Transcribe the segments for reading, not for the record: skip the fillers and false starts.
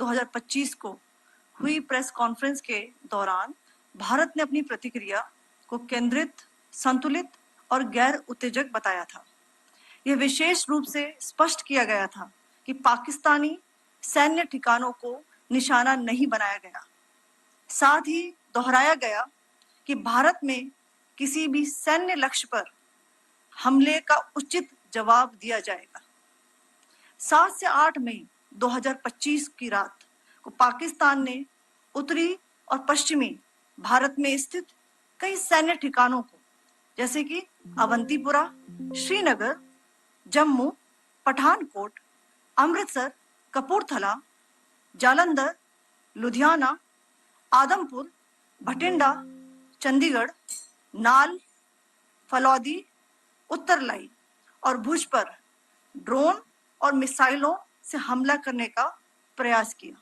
2025 को हुई press conference के दौरान भारत ने अपनी प्रतिक्रिया को केंद्रित, संतुलित और गैर उत्तेजक बताया था। यह विशेष रूप से स्पष्ट किया गया था कि पाकिस्तानी सैन्य ठिकानों को निशाना नहीं बनाया गया। साथ ही दोहराया गया कि भारत में किसी भी सैन्य लक्ष्य पर हमले का उचित जवाब दिया जाएगा। 7 से 8 मई 2025 की रात को पाकिस्तान ने उत्तरी और पश्चिमी भारत में स्थित कई सैन्य ठिकानों को, जैसे कि अवंतीपुरा, श्रीनगर, जम्मू, पठानकोट, अमृतसर, कपूरथला, जालंधर, लुधियाना, आदमपुर, भटिंडा, चंडीगढ़, नाल, फलौदी, उत्तरलाई और भुज पर ड्रोन और मिसाइलों से हमला करने का प्रयास किया।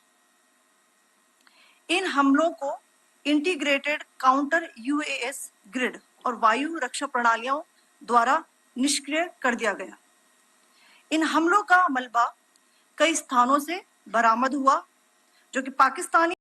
इन हमलों को इंटीग्रेटेड काउंटर यूएएस ग्रिड और वायु रक्षा प्रणालियों द्वारा निष्क्रिय कर दिया गया। इन हमलों का मलबा कई स्थानों से बरामद हुआ, जो कि पाकिस्तानी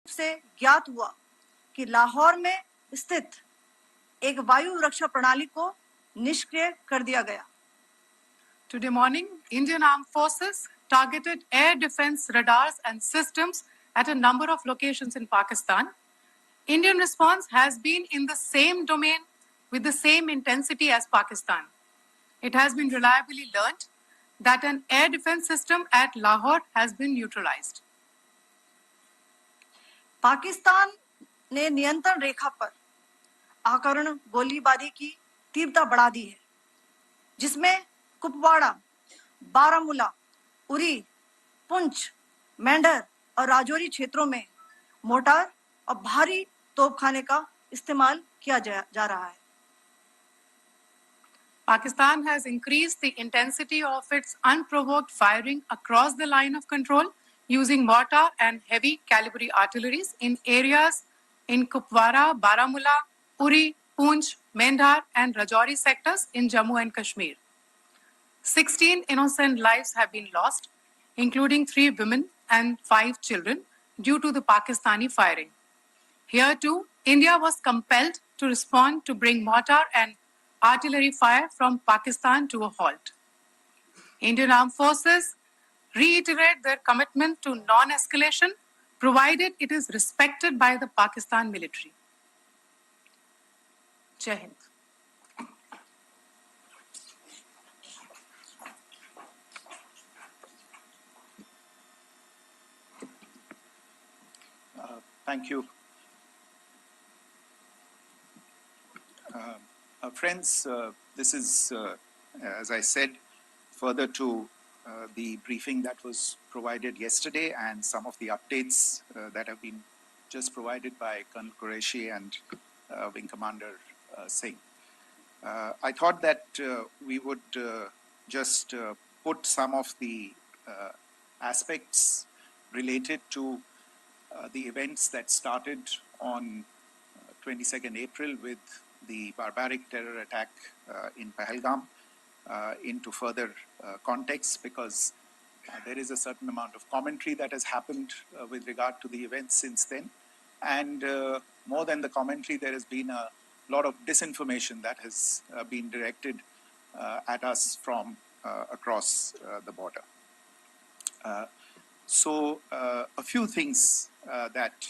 से ज्ञात हुआ कि लाहौर में स्थित एक वायु रक्षा प्रणाली को निष्क्रिय कर दिया गया। Today morning, Indian Armed Forces targeted air defense radars and systems at a number of locations in Pakistan. Indian response has been in the same domain with the same intensity as Pakistan. It has been reliably learnt that an air defense system at Lahore has been neutralized. Pakistan ने नियंत्रण रेखा पर आकरण गोलीबारी की तीव्रता बढ़ा दी है, जिसमें कुपवाड़ा, बारामूला, उरी, पुंछ, मेंढर और राजौरी क्षेत्रों में मोर्टार और भारी तोपखाने का इस्तेमाल किया जा रहा है। Pakistan has increased the intensity of its unprovoked firing across the line of control using mortar and heavy caliber artilleries in areas in Kupwara, Baramulla, Uri, Poonch, Mendhar and Rajouri sectors in Jammu and Kashmir. 16 innocent lives have been lost, including 3 women and 5 children, due to the Pakistani firing. Here too, India was compelled to respond to bring mortar and artillery fire from Pakistan to a halt. Indian Armed Forces reiterate their commitment to non-escalation, provided it is respected by the Pakistan military. Jai Hind. Thank you. Friends, this is, as I said, further to the briefing that was provided yesterday and some of the updates that have been just provided by Colonel Qureshi and Wing Commander Singh. I thought that we would just put some of the aspects related to the events that started on 22nd April with the barbaric terror attack in Pahalgam into further context, because there is a certain amount of commentary that has happened with regard to the events since then. And more than the commentary, there has been a lot of disinformation that has been directed at us from across the border. A few things that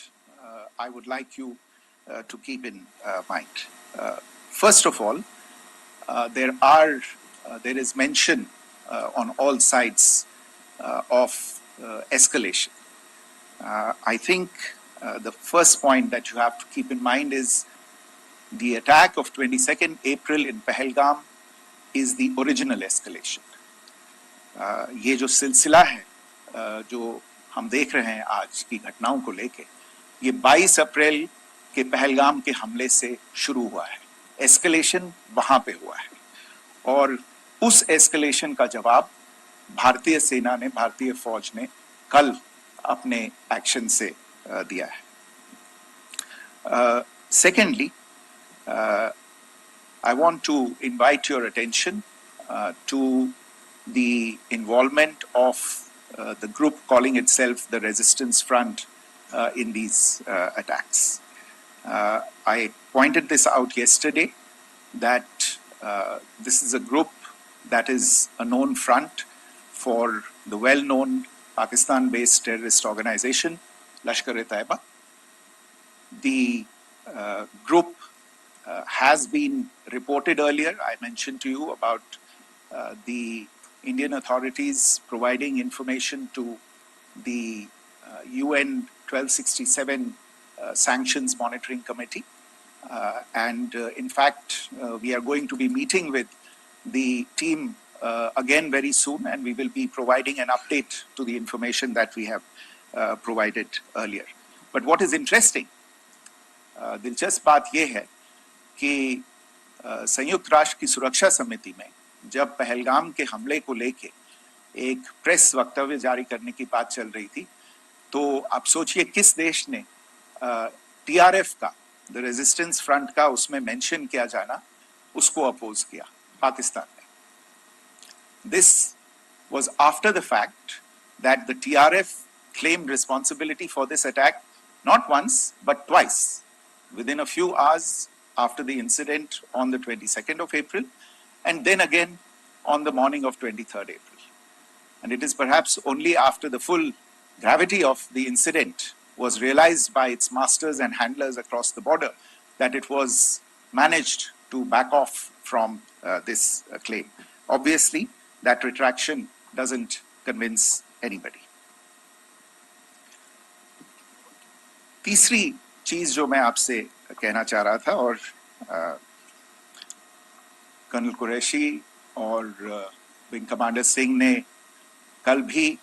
I would like you to keep in mind. First of all, there is mention on all sides of escalation. I think the first point that you have to keep in mind is the attack of 22nd April in Pahalgam is the original escalation. ये जो सिलसिला है जो हम देख रहे हैं आज की घटनाओं को लेके, ये 22 अप्रैल के पहलगाम के हमले से शुरू हुआ है. एस्केलेशन वहां पे हुआ है और उस एस्केलेशन का जवाब भारतीय सेना ने, भारतीय फौज ने कल अपने एक्शन से दिया है. Secondly, I want to invite your attention to the involvement of the group calling itself the Resistance Front in these attacks. I pointed this out yesterday that this is a group that is a known front for the well-known Pakistan-based terrorist organization, Lashkar-e-Taiba. The group has been reported earlier. I mentioned to you about the Indian authorities providing information to the UN 1267 Sanctions Monitoring Committee. In fact, we are going to be meeting with the team again very soon, and we will be providing an update to the information that we have provided earlier. But what is interesting, दिलचस्प बात यह है कि संयुक्त राष्ट्र की सुरक्षा समिति में जब पहलगाम के हमले को लेके एक प्रेस वक्तव्य जारी करने की बात चल रही थी, तो आप सोचिए किस देश ने टीआरएफ का, द रेजिस्टेंस फ्रंट का उसमें मेंशन किया जाना, उसको अपोज किया, पाकिस्तान ने. This was after the fact that the TRF claimed responsibility for this attack not once but twice, within a few hours after the incident on the 22nd of April, and then again on the morning of 23rd April. And it is perhaps only after the full gravity of the incident was realized by its masters and handlers across the border that it was managed to back off from this claim. Obviously, that retraction doesn't convince anybody. तीसरी चीज जो मैं आपसे कहना चाह रहा था, और कर्नल कुरैशी और विंग कमांडर सिंह ने कल भी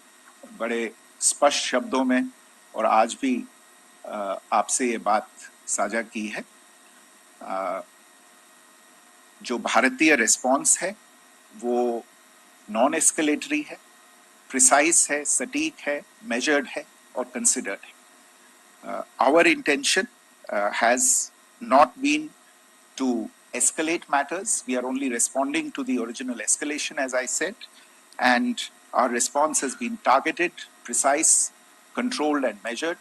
बड़े स्पष्ट शब्दों में और आज भी आपसे ये बात साझा की है. जो भारतीय रिस्पॉन्स है वो नॉन एस्केलेटरी है, प्रिसाइज है, सटीक है, मेजर्ड है और कंसिडर्ड है. Our intention has not been to escalate matters. We are only responding to the original escalation, as I said, and our response has been targeted, precise, controlled and measured.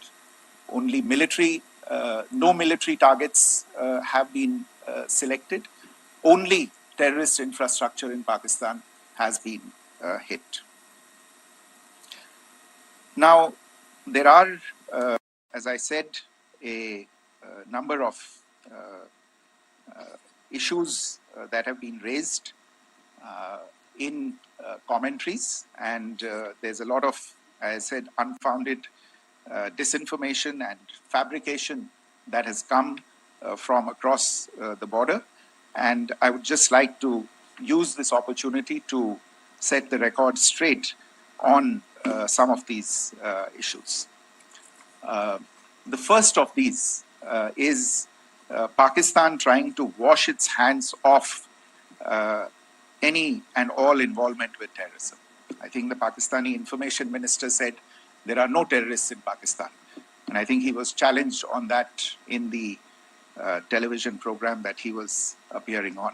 Only no military targets have been selected. Only terrorist infrastructure in Pakistan has been hit. Now, there are, as I said, a number of issues that have been raised in commentaries, and there's a lot of, as I said, unfounded disinformation and fabrication that has come from across the border. And I would just like to use this opportunity to set the record straight on some of these issues. The first of these is Pakistan trying to wash its hands off any and all involvement with terrorism. I think the Pakistani information minister said there are no terrorists in Pakistan. And I think he was challenged on that in the television program that he was appearing on.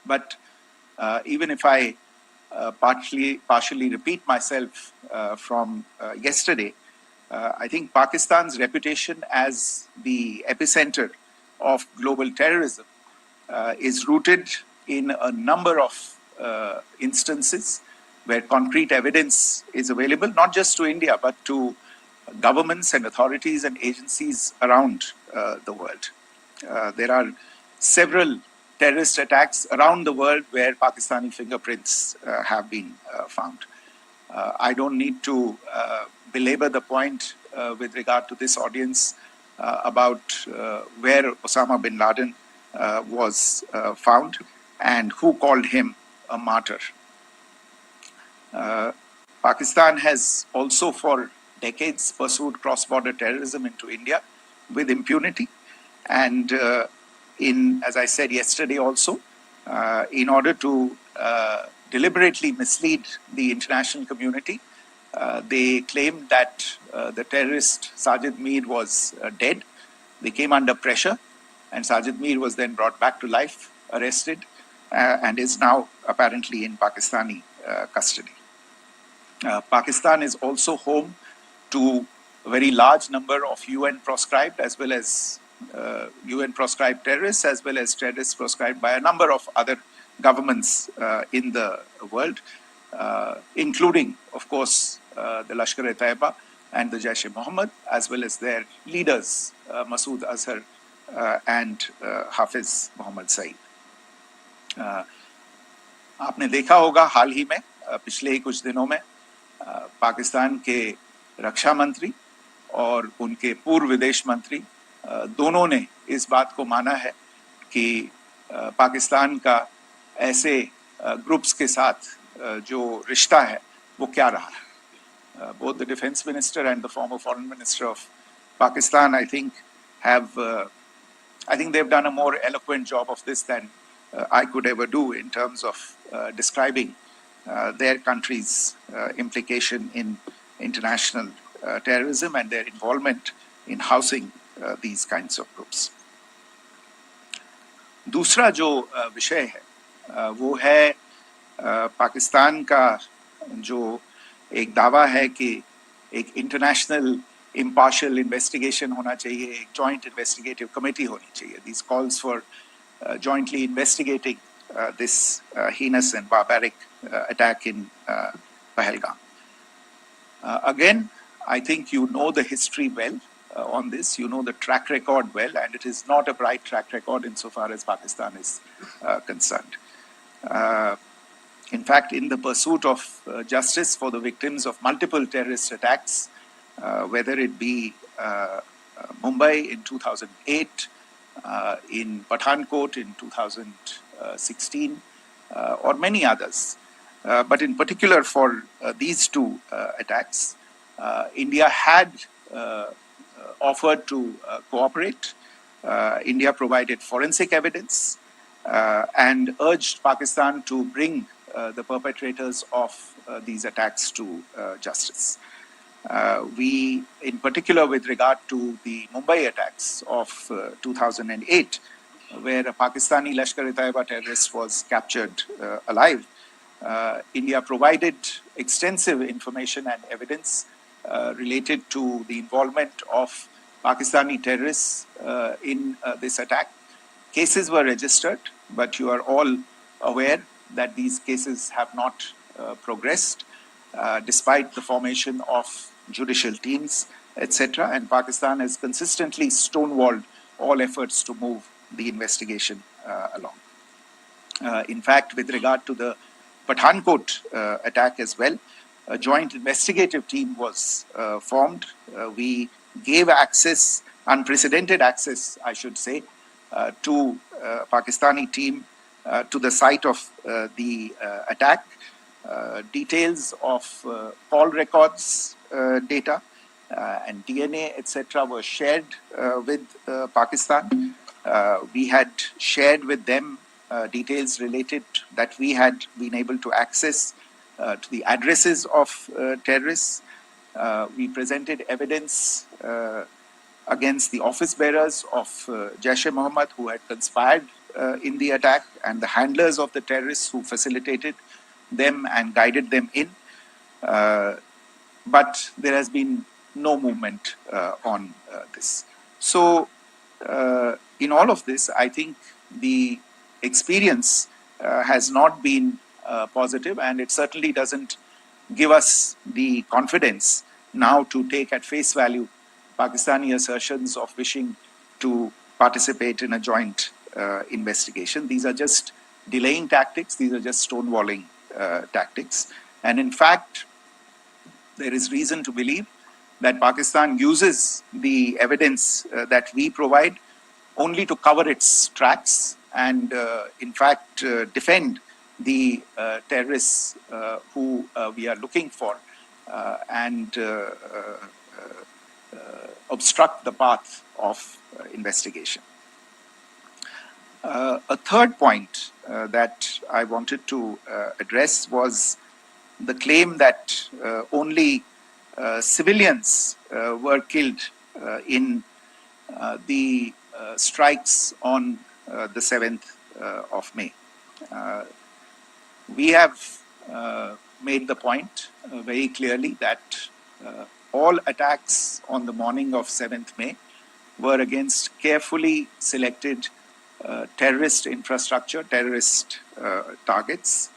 But even if I partially repeat myself from yesterday, I think Pakistan's reputation as the epicenter of global terrorism is rooted in a number of instances where concrete evidence is available, not just to India, but to governments and authorities and agencies around the world. There are several terrorist attacks around the world where Pakistani fingerprints have been found. I don't need to belabor the point with regard to this audience about where Osama bin Laden was found and who called him a martyr. Pakistan has also for decades pursued cross-border terrorism into India with impunity. And as I said yesterday also, in order to deliberately mislead the international community, they claimed that the terrorist Sajid Mir was dead. They came under pressure, and Sajid Mir was then brought back to life, arrested, and is now apparently in Pakistani custody. Pakistan is also home to a very large number of UN proscribed as well as UN proscribed terrorists, as well as terrorists proscribed by a number of other governments in the world, including, of course, the Lashkar-e-Taiba and the Jaish-e-Mohammed, as well as their leaders, Masood Azhar and Hafiz Mohammed Saeed. आपने देखा होगा हाल ही में पिछले ही कुछ दिनों में पाकिस्तान के रक्षा मंत्री और उनके पूर्व विदेश मंत्री दोनों ने इस बात को माना है कि पाकिस्तान का ऐसे ग्रुप्स के साथ जो रिश्ता है वो क्या रहा है. Both the defense minister and the former foreign minister of Pakistan, I think they've done a more eloquent job of this than I could ever do in terms of describing their country's implication in international terrorism and their involvement in housing these kinds of groups. दूसरा जो विषय है वो है पाकिस्तान का जो एक दावा है कि एक इंटरनेशनल impartial investigation होना चाहिए, एक joint investigative committee होनी चाहिए. These calls for jointly investigating this heinous and barbaric attack in Pahalgam. Again, I think you know the history well on this. You know the track record well, and it is not a bright track record insofar as Pakistan is concerned. In fact, in the pursuit of justice for the victims of multiple terrorist attacks, whether it be Mumbai in 2008, in Pathankot in 2016, or many others, but in particular for these two attacks, India had offered to cooperate. India provided forensic evidence and urged Pakistan to bring the perpetrators of these attacks to justice. We, in particular with regard to the Mumbai attacks of 2008, where a Pakistani Lashkar-e-Taiba terrorist was captured alive, India provided extensive information and evidence related to the involvement of Pakistani terrorists in this attack. Cases were registered, but you are all aware that these cases have not progressed, despite the formation of judicial teams, etc. And Pakistan has consistently stonewalled all efforts to move the investigation along. In fact, with regard to the Pathankot attack as well, a joint investigative team was formed. We gave access, unprecedented access, I should say, to Pakistani team to the site of the attack. Details of call records data and DNA, etc., were shared with Pakistan. We had shared with them details related that we had been able to access to the addresses of terrorists. We presented evidence against the office bearers of Jaish-e-Mohammed who had conspired in the attack, and the handlers of the terrorists who facilitated them and guided them in. But there has been no movement on this. So in all of this, I think the experience has not been positive, and it certainly doesn't give us the confidence now to take at face value Pakistani assertions of wishing to participate in a joint investigation. These are just delaying tactics, these are just stonewalling tactics. And in fact, there is reason to believe that Pakistan uses the evidence that we provide only to cover its tracks and, in fact, defend the terrorists who we are looking for and obstruct the path of investigation. A third point that I wanted to address was the claim that only civilians were killed in the strikes on the 7th of May. We have made the point very clearly that all attacks on the morning of 7th May were against carefully selected terrorist infrastructure, terrorist targets.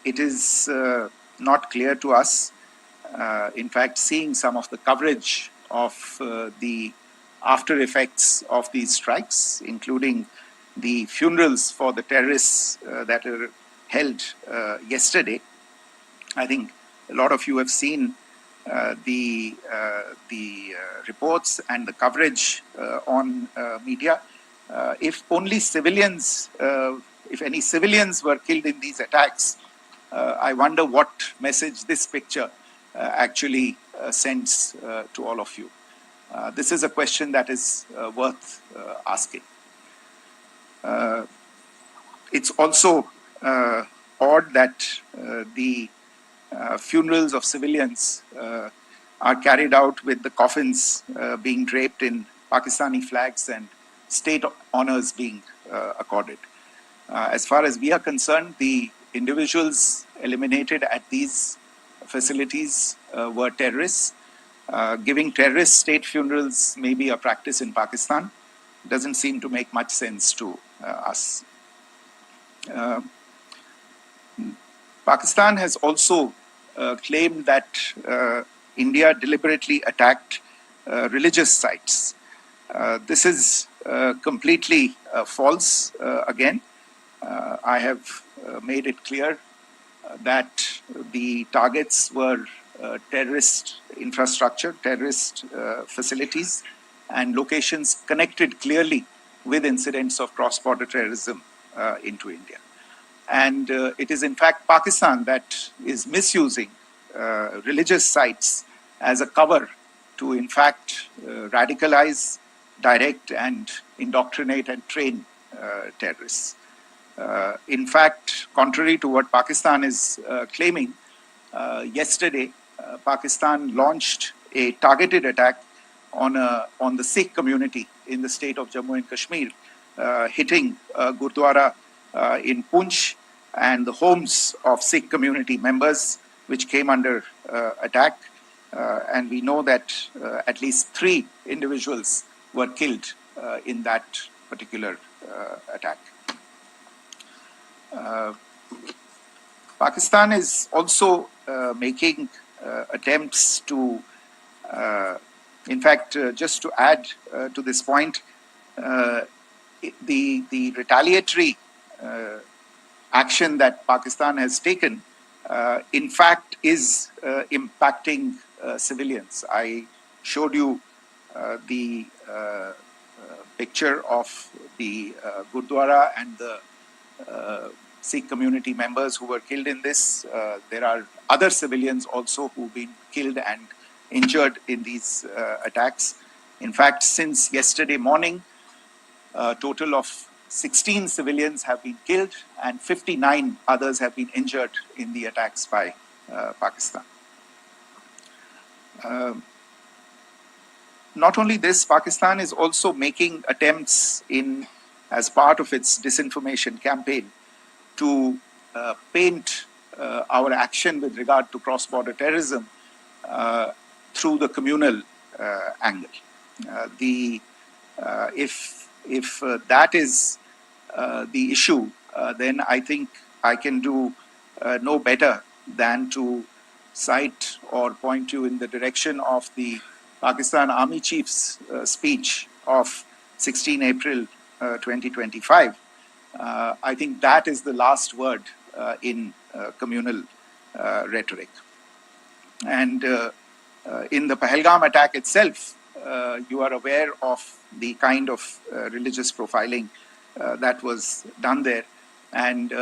It is not clear to us, in fact, seeing some of the coverage of the after effects of these strikes, including the funerals for the terrorists that were held yesterday. I think a lot of you have seen the reports and the coverage on media. If only civilians, if any civilians were killed in these attacks, I wonder what message this picture actually sends to all of you. This is a question that is worth asking. It's also odd that the funerals of civilians are carried out with the coffins being draped in Pakistani flags and state honors being accorded. As far as we are concerned, the individuals eliminated at these facilities were terrorists. Giving terrorist state funerals may be a practice in Pakistan. Doesn't seem to make much sense to us. Pakistan has also claimed that India deliberately attacked religious sites. This is completely false again. I have made it clear that the targets were terrorist infrastructure, terrorist facilities, and locations connected clearly with incidents of cross-border terrorism into India. And it is in fact Pakistan that is misusing religious sites as a cover to in fact radicalize, direct and indoctrinate and train terrorists. In fact, contrary to what Pakistan is claiming, yesterday Pakistan launched a targeted attack on the Sikh community in the state of Jammu and Kashmir, hitting Gurdwara in Poonch and the homes of Sikh community members, which came under attack. And we know that at least 3 individuals were killed in that particular attack. Pakistan is also making attempts to, in fact, just to add to this point, the retaliatory action that Pakistan has taken, in fact, is impacting civilians. I showed you the picture of the Gurdwara and the Sikh community members who were killed in this. There are other civilians also who've been killed and injured in these attacks. In fact, since yesterday morning, a total of 16 civilians have been killed and 59 others have been injured in the attacks by Pakistan. Not only this, Pakistan is also making attempts as part of its disinformation campaign to paint our action with regard to cross-border terrorism through the communal angle. If that is the issue, then I think I can do no better than to cite or point you in the direction of the Pakistan Army Chief's speech of 16 April 2025. I think that is the last word in communal rhetoric. And in the Pahalgam attack itself, you are aware of the kind of religious profiling that was done there. And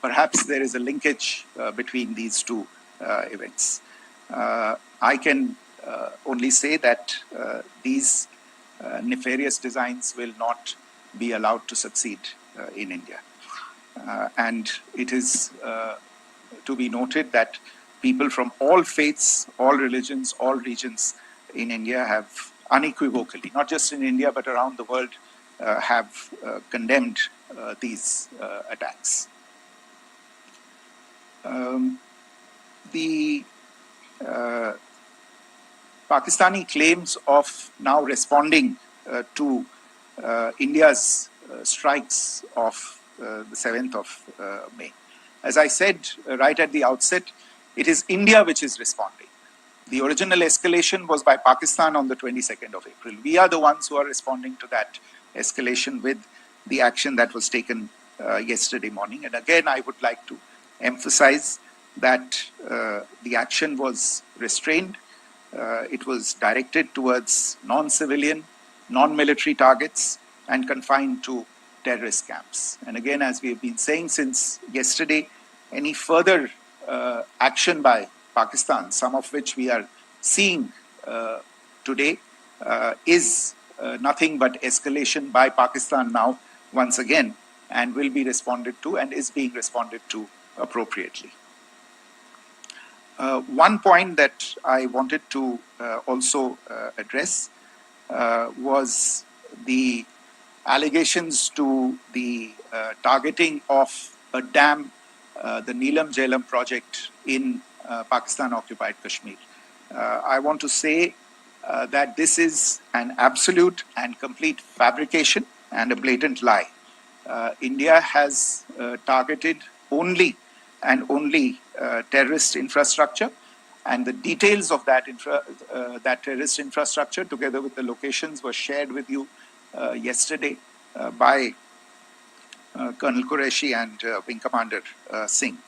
perhaps there is a linkage between these two events. I can only say that these nefarious designs will not be allowed to succeed in India. And it is to be noted that people from all faiths, all religions, all regions in India have unequivocally, not just in India but around the world, have condemned these attacks. The Pakistani claims of now responding to India's strikes of the 7th of May. As I said right at the outset, it is India which is responding. The original escalation was by Pakistan on the 22nd of April. We are the ones who are responding to that escalation with the action that was taken yesterday morning. And again, I would like to emphasize that the action was restrained. It was directed towards non-civilian, non-military targets and confined to terrorist camps. And again, as we have been saying since yesterday, any further action by Pakistan, some of which we are seeing today, is nothing but escalation by Pakistan now, once again, and will be responded to and is being responded to appropriately. One point that I wanted to also address was the allegations to the targeting of a dam, the Neelam Jhelum project in Pakistan-occupied Kashmir. I want to say that this is an absolute and complete fabrication and a blatant lie. India has targeted only and only terrorist infrastructure, and the details of that terrorist infrastructure, together with the locations, were shared with you yesterday by Colonel Qureshi and Wing Commander Singh.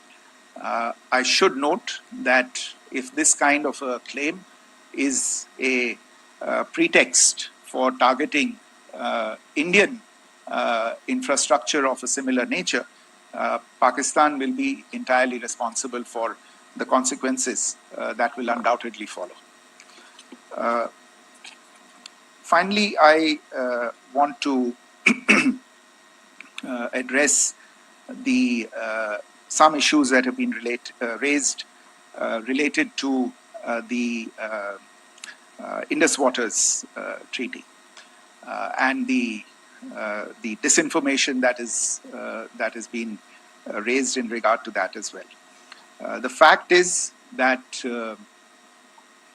I should note that if this kind of a claim is a pretext for targeting Indian infrastructure of a similar nature, Pakistan will be entirely responsible for the consequences that will undoubtedly follow. Finally, I want to address some issues that have been raised related to the Indus Waters Treaty and the disinformation that has been raised in regard to that as well. The fact is that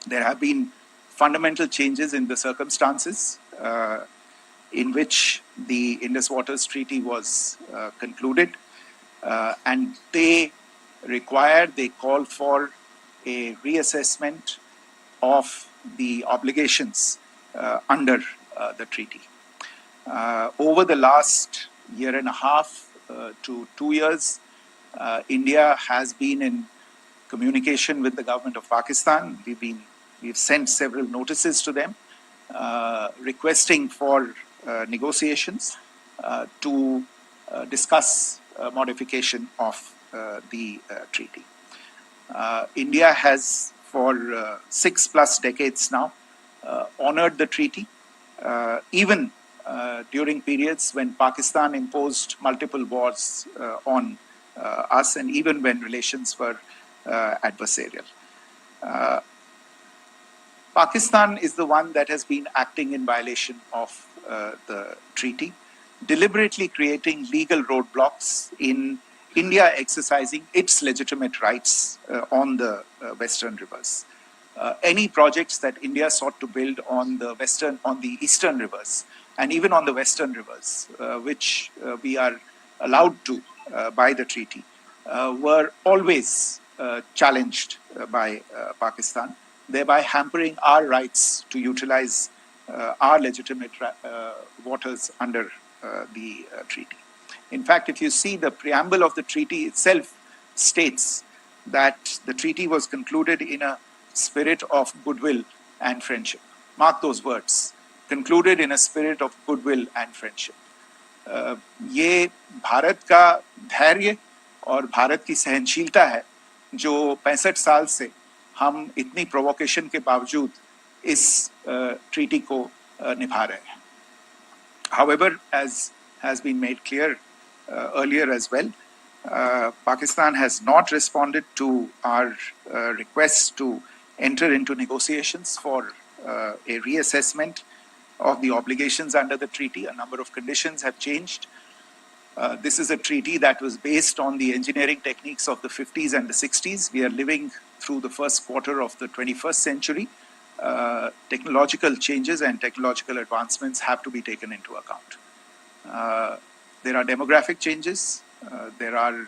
there have been fundamental changes in the circumstances in which the Indus Waters Treaty was concluded, and they call for a reassessment of the obligations under the treaty. Over the last year and a half to 2 years, India has been in communication with the government of Pakistan. We've sent several notices to them requesting for negotiations to discuss modification of the treaty. India has for 6+ decades now honored the treaty, even during periods when Pakistan imposed multiple wars on us, and even when relations were adversarial. Pakistan is the one that has been acting in violation of the treaty, deliberately creating legal roadblocks in India exercising its legitimate rights on the western rivers. Any projects that India sought to build on the eastern rivers, and even on the western rivers, which we are allowed to by the treaty were always challenged by Pakistan, thereby hampering our rights to utilize our legitimate waters under the treaty. In fact, if you see the preamble of the treaty itself states that the treaty was concluded in a spirit of goodwill and friendship. Mark those words, concluded in a spirit of goodwill and friendship. ये भारत का धैर्य और भारत की सहनशीलता है जो 65 साल से हम इतनी प्रोवोकेशन के बावजूद इस ट्रीटी को निभा रहे हैं. However, as has been made clear earlier as well, Pakistan has not responded to our requests to enter into negotiations for a reassessment of the obligations under the treaty. A number of conditions have changed. This is a treaty that was based on the engineering techniques of the 50s and the 60s. We are living through the first quarter of the 21st century. Technological changes and technological advancements have to be taken into account. There are demographic changes. There are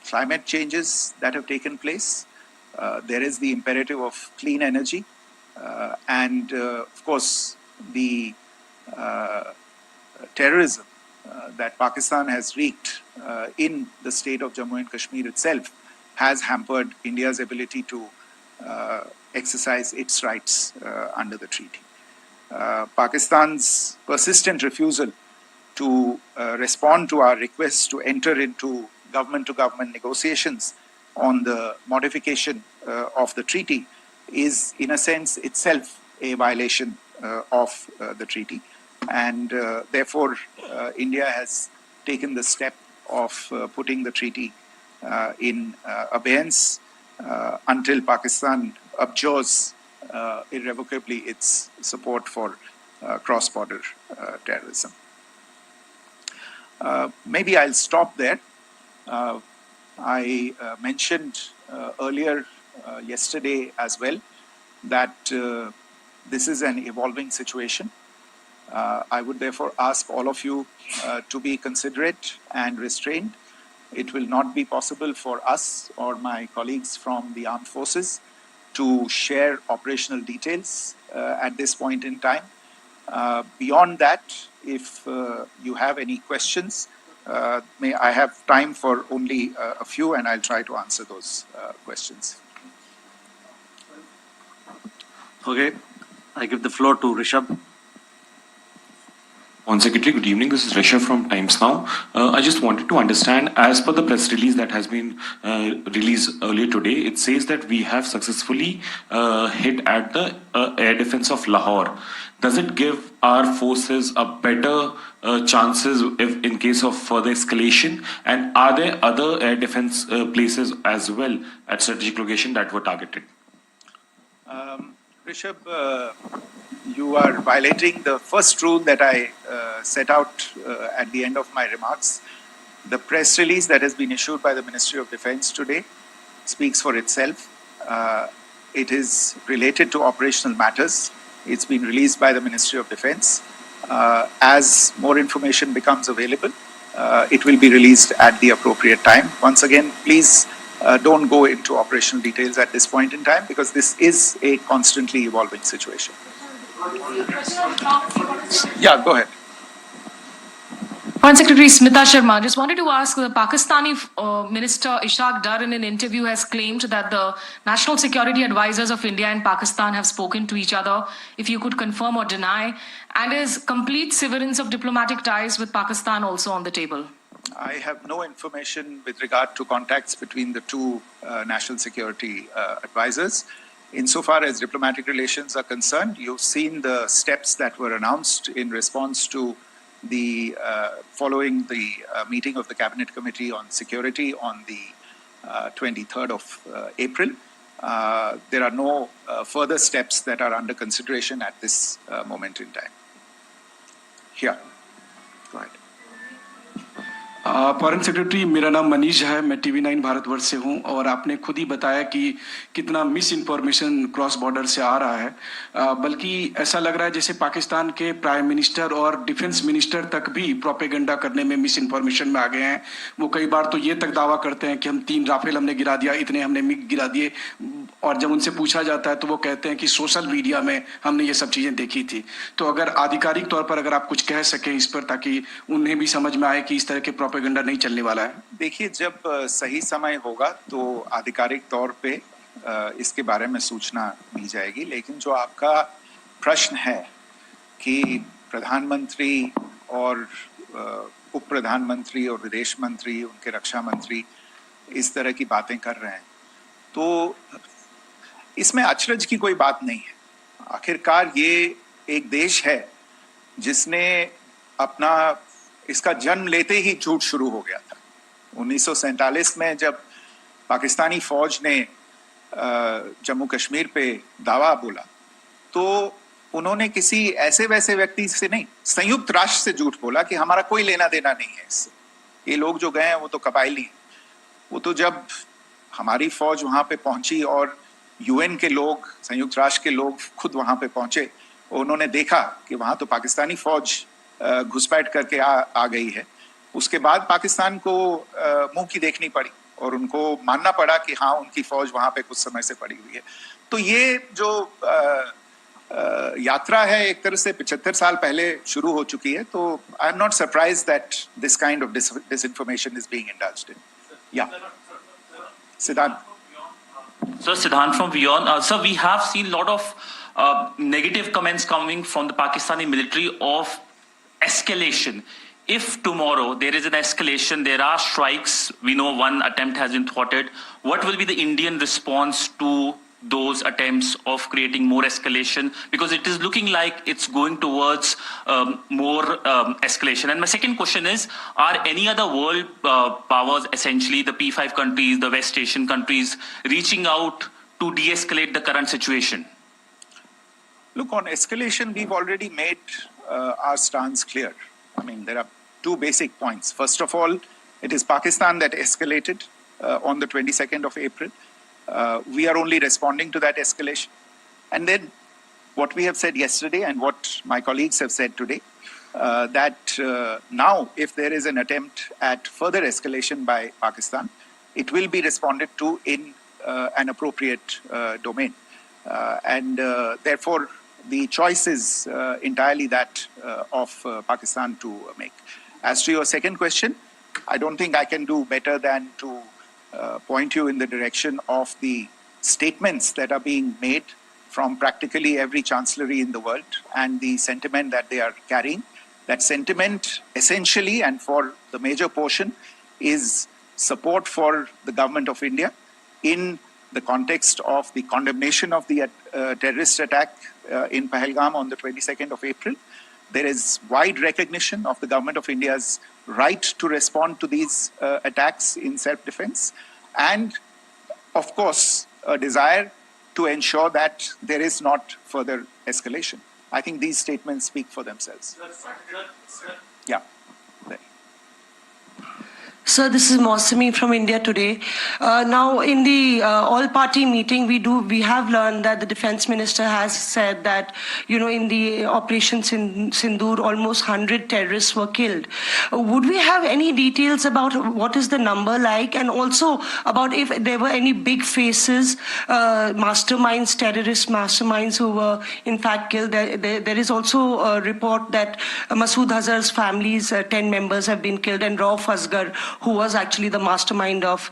climate changes that have taken place. There is the imperative of clean energy. And of course, the terrorism that Pakistan has wreaked in the state of Jammu and Kashmir itself has hampered India's ability to exercise its rights under the treaty. Pakistan's persistent refusal to respond to our requests to enter into government-to-government negotiations on the modification of the treaty is, in a sense, itself a violation of the treaty. And therefore, India has taken the step of putting the treaty in abeyance until Pakistan abjures irrevocably its support for cross-border terrorism. Maybe I'll stop there. I mentioned earlier yesterday as well that this is an evolving situation. I would therefore ask all of you to be considerate and restrained. It will not be possible for us or my colleagues from the armed forces to share operational details at this point in time. Beyond that, if you have any questions, may I have time for only a few, and I'll try to answer those questions. Okay, I give the floor to Rishabh. On Secretary, good evening. This is Rishabh from Times Now. I just wanted to understand, as per the press release that has been released earlier today, it says that we have successfully hit at the air defense of Lahore. Does it give our forces a better chances if in case of further escalation? And are there other air defense places as well at strategic location that were targeted? Rishabh, you are violating the first rule that I set out at the end of my remarks. The press release that has been issued by the Ministry of Defense today speaks for itself. It is related to operational matters. It's been released by the Ministry of Defense. As more information becomes available, it will be released at the appropriate time. Once again, please don't go into operational details at this point in time because this is a constantly evolving situation. Yeah, go ahead. Foreign Secretary Smita Sharma, just wanted to ask, the Pakistani Minister Ishaq Dar in an interview has claimed that the national security advisors of India and Pakistan have spoken to each other, if you could confirm or deny, and is complete severance of diplomatic ties with Pakistan also on the table? I have no information with regard to contacts between the two national security advisors. Insofar as diplomatic relations are concerned, you've seen the steps that were announced in response to the following the meeting of the Cabinet Committee on Security on the 23rd of April. There are no further steps that are under consideration at this moment in time. Here, go ahead. Foreign secretary, मेरा नाम मनीष है, मैं TV9 Bharatvarsh से हूं और आपने खुद ही बताया कि कितना मिस इन्फॉर्मेशन क्रॉस बॉर्डर से आ रहा है। बल्कि ऐसा लग रहा है जैसे पाकिस्तान के प्राइम मिनिस्टर और डिफेंस मिनिस्टर तक भी प्रोपेगेंडा करने में मिस इन्फॉर्मेशन में आ गए हैं। वो कई बार तो ये तक दावा करते हैं कि हम 3 राफेल हमने गिरा दिया, इतने हमने मिग गिरा दिए, और जब उनसे पूछा जाता है तो वो कहते हैं कि सोशल मीडिया में हमने ये सब चीजें देखी थी। तो अगर आधिकारिक तौर पर अगर आप कुछ कह सकें इस पर, ताकि उन्हें भी समझ में आए कि इस तरह के प्रोपेगेंडा नहीं चलने वाला है। देखिए, जब सही समय होगा तो आधिकारिक तौर पे इसके बारे में सूचना मिल जाएगी। लेकिन जो आपका प्रश्न है कि प्रधानमंत्री और उप प्रधानमंत्री और विदेश मंत्री, उनके रक्षा मंत्री इस तरह की बातें कर रहे हैं, तो इसमें अचरज की कोई बात नहीं है। आखिरकार ये एक देश है जिसने अपना इसका जन्म लेते ही झूठ शुरू हो गया था। 1947 में जब पाकिस्तानी फौज ने जम्मू कश्मीर पे दावा बोला, तो उन्होंने किसी ऐसे वैसे व्यक्ति से नहीं, संयुक्त राष्ट्र से झूठ बोला कि हमारा कोई लेना देना नहीं है इससे। ये लोग जो गए हैं वो तो कबायली हैं। वो तो जब हमारी फौज वहां पे पहुंची और UN के लोग, संयुक्त राष्ट्र के लोग खुद वहां पे पहुंचे, उन्होंने देखा कि वहां तो पाकिस्तानी फौज घुसपैठ करके आ गई है। उसके बाद पाकिस्तान को मुंह की देखनी पड़ी और उनको मानना पड़ा कि हाँ, उनकी फौज वहां पे कुछ समय से पड़ी हुई है। तो ये जो यात्रा है एक तरह से 75 साल पहले शुरू हो चुकी है। तो I am not surprised that this kind of disinformation is being indulged in. Yeah. Siddhant. So Siddhant from Beyond. Sir, we have seen a lot of negative comments coming from the Pakistani military of escalation. If tomorrow there is an escalation, there are strikes, we know one attempt has been thwarted, what will be the Indian response to those attempts of creating more escalation? Because it is looking like it's going towards more escalation. And my second question is, are any other world powers, essentially the P5 countries, the West Asian countries, reaching out to de-escalate the current situation? Look, on escalation, we've already made our stance clear. I mean, there are 2 basic points. First of all, it is Pakistan that escalated on the 22nd of April. We are only responding to that escalation. And then what we have said yesterday and what my colleagues have said today, that now if there is an attempt at further escalation by Pakistan, it will be responded to in an appropriate domain. And therefore, the choice is entirely that of Pakistan to make. As to your second question, I don't think I can do better than to point you in the direction of the statements that are being made from practically every chancellery in the world and the sentiment that they are carrying. That sentiment, essentially, and for the major portion, is support for the government of India in the context of the condemnation of the terrorist attack in Pahalgam on the 22nd of April. There is wide recognition of the government of India's right to respond to these attacks in self-defense, and of course a desire to ensure that there is not further escalation. I think these statements speak for themselves. Yeah. Sir, this is Mausami from India Today. Now, in the all-party meeting, we have learned that the defense minister has said that, in the Operation Sindoor, almost 100 terrorists were killed. Would we have any details about what is the number like, and also about if there were any big faces, masterminds, terrorist masterminds who were in fact killed? There is also a report that Masood Azhar's family's 10 members have been killed, and Rauf Asghar, who was actually the mastermind of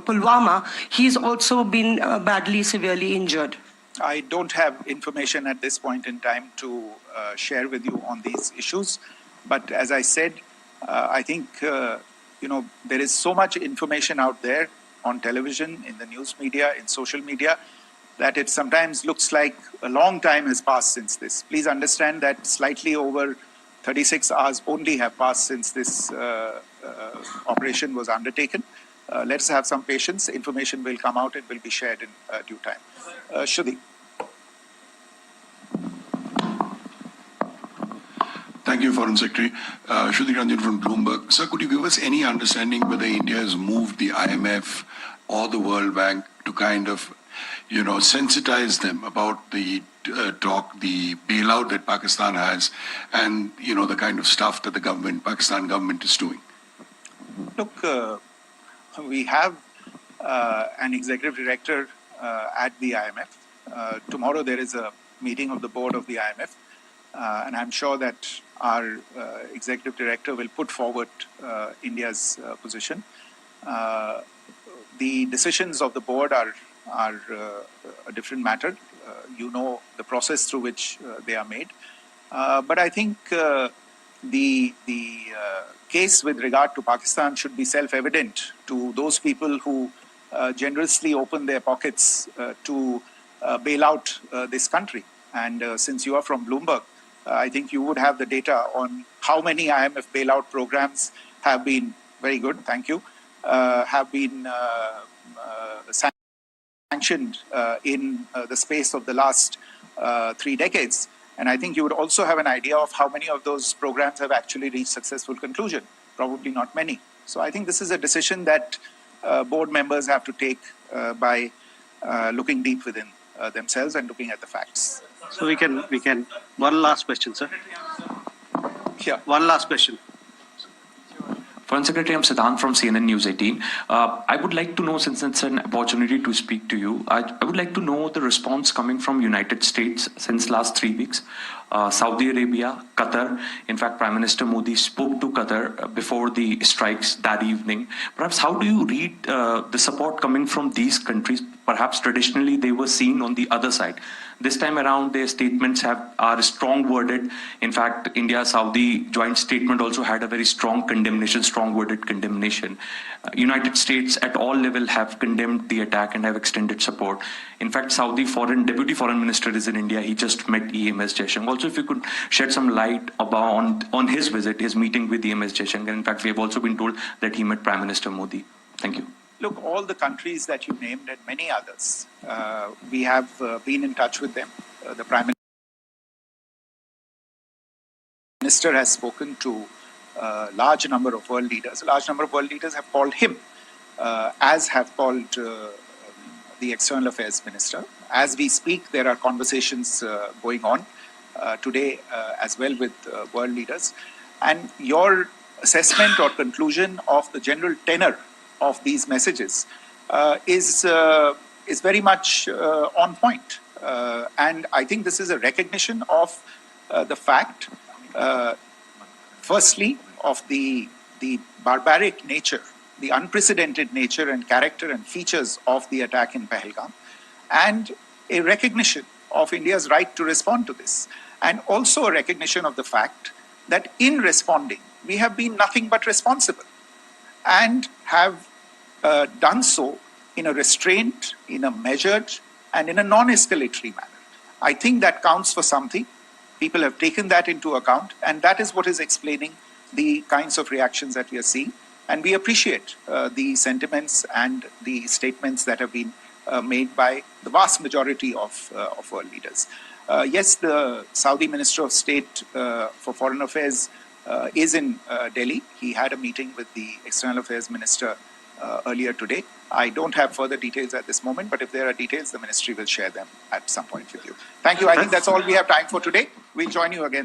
Pulwama, he's also been badly, severely injured. I don't have information at this point in time to share with you on these issues. But as I said, I think, there is so much information out there on television, in the news media, in social media, that it sometimes looks like a long time has passed since this. Please understand that slightly over 36 hours only have passed since this operation was undertaken. Let's have some patience. Information will come out. It will be shared in due time. Shruti. Thank you. Foreign Secretary. Shruti Ranjan from Bloomberg. Sir, could you give us any understanding whether India has moved the IMF or the World Bank to kind of, sensitize them about the the bailout that Pakistan has and, the kind of stuff that the Pakistan government is doing? Look, we have an executive director at the IMF. Tomorrow there is a meeting of the board of the IMF, and I'm sure that our executive director will put forward India's position. The decisions of the board are a different matter. You know the process through which they are made. But I think the case with regard to Pakistan should be self-evident to those people who generously open their pockets to bail out this country. And since you are from Bloomberg, I think you would have the data on how many IMF bailout programs have been, very good, thank you, have been sanctioned in the space of the last 3 decades. And I think you would also have an idea of how many of those programs have actually reached successful conclusion. Probably not many. So I think this is a decision that board members have to take by looking deep within themselves and looking at the facts. So we can, one last question, sir. Yeah. One last question. Foreign Secretary, I'm Siddhant from CNN News 18. I would like to know, since it's an opportunity to speak to you, I would like to know the response coming from United States since last 3 weeks. Saudi Arabia, Qatar. In fact, Prime Minister Modi spoke to Qatar before the strikes that evening. Perhaps how do you read the support coming from these countries? Perhaps traditionally they were seen on the other side. This time around, their statements are strong worded. In fact, India-Saudi joint statement also had a very strong condemnation, strong worded condemnation. United States at all level have condemned the attack and have extended support. In fact, Saudi Deputy Foreign Minister is in India. He just met EMS Jaishankar. Also, if you could shed some light on his visit, his meeting with EMS Jaishankar. In fact, we have also been told that he met Prime Minister Modi. Thank you. Look, all the countries that you named and many others, we have been in touch with them. The Prime Minister has spoken to a large number of world leaders. A large number of world leaders have called him, as have called the External Affairs Minister. As we speak, there are conversations going on today as well with world leaders. And your assessment or conclusion of the general tenor of these messages is very much on point. And I think this is a recognition of the fact, firstly, of the barbaric nature, the unprecedented nature and character and features of the attack in Pahalgam, and a recognition of India's right to respond to this, and also a recognition of the fact that in responding, we have been nothing but responsible and have done so in a restraint, in a measured, and in a non-escalatory manner. I think that counts for something. People have taken that into account, and that is what is explaining the kinds of reactions that we are seeing. And we appreciate the sentiments and the statements that have been made by the vast majority of world leaders. Yes, the Saudi Minister of State for Foreign Affairs is in Delhi. He had a meeting with the External Affairs Minister earlier today. I don't have further details at this moment, but if there are details, the ministry will share them at some point with you. Thank you. I think that's all we have time for today. We'll join you again.